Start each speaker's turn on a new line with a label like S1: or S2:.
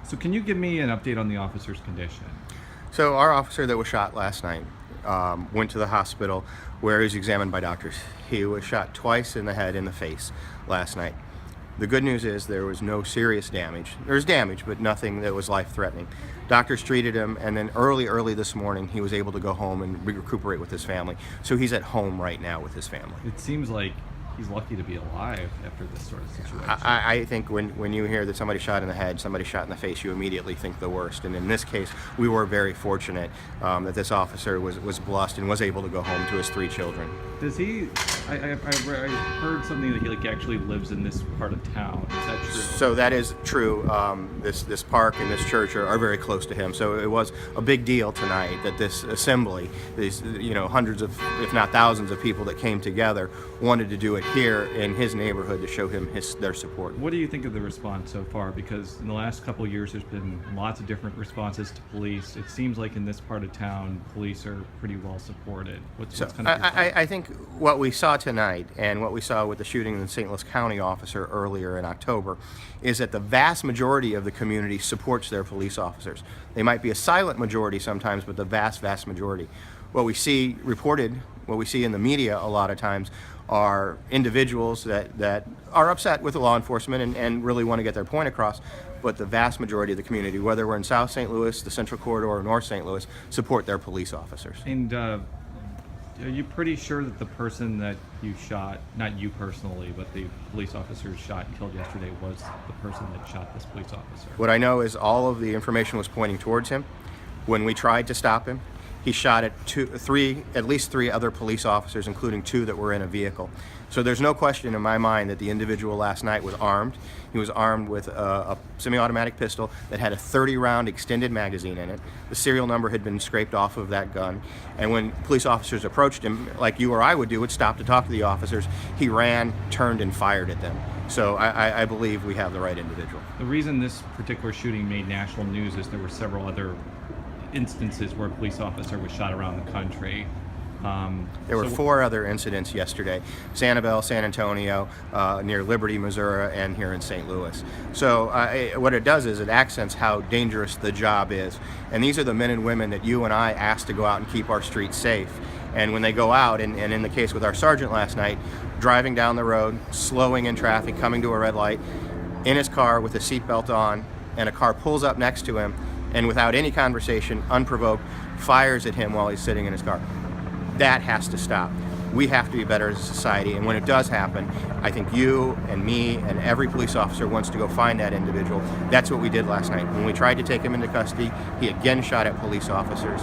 S1: So can you give me an update on the officer's condition?
S2: So our officer that was shot last night went to the hospital where he was examined by doctors. He was shot twice in the head and the face last night. The good news is there was no serious damage. There was damage, but nothing that was life-threatening. Doctors treated him, and then early this morning, he was able to go home and recuperate with his family. So he's at home right now with his family.
S1: It seems like he's lucky to be alive after this sort of situation.
S2: I think when you hear that somebody shot in the head, somebody shot in the face, you immediately think the worst. And in this case, we were very fortunate that this officer was blessed and was able to go home to his 3 children.
S1: Does he? I heard something that he actually lives in this part of town. Is that true?
S2: So that is true. This park and this church are very close to him. So it was a big deal tonight that this assembly, these hundreds of, if not thousands of people that came together, wanted to do it here in his neighborhood to show him their support.
S1: What do you think of the response so far? Because in the last couple of years, there's been lots of different responses to police. It seems like in this part of town, police are pretty well supported. What's kind of
S2: I think what we saw tonight and what we saw with the shooting of the St. Louis County officer earlier in October is that the vast majority of the community supports their police officers. They might be a silent majority sometimes, but the vast majority. What we see reported, what we see in the media a lot of times are individuals that are upset with the law enforcement and really want to get their point across, but the vast majority of the community, whether we're in South St. Louis, the Central Corridor, or North St. Louis, support their police officers.
S1: And are you pretty sure that the person that you shot, not you personally, but the police officer shot and killed yesterday was the person that shot this police officer?
S2: What I know is all of the information was pointing towards him. When we tried to stop him, he shot at at least three other police officers, including 2 that were in a vehicle. So there's no question in my mind that the individual last night was armed. He was armed with a semi-automatic pistol that had a 30-round extended magazine in it. The serial number had been scraped off of that gun. And when police officers approached him, like you or I would stop to talk to the officers, he ran, turned, and fired at them. So I believe we have the right individual.
S1: The reason this particular shooting made national news is there were several other instances where a police officer was shot around the country.
S2: There were 4 other incidents yesterday: Sanibel, San Antonio, near Liberty, Missouri, and here in St. Louis. So what it does is it accents how dangerous the job is. And these are the men and women that you and I asked to go out and keep our streets safe. And when they go out, and in the case with our sergeant last night, driving down the road, slowing in traffic, coming to a red light, in his car with a seatbelt on, and a car pulls up next to him, and without any conversation, unprovoked, fires at him while he's sitting in his car. That has to stop. We have to be better as a society, and when it does happen, I think you and me and every police officer wants to go find that individual. That's what we did last night. When we tried to take him into custody, he again shot at police officers.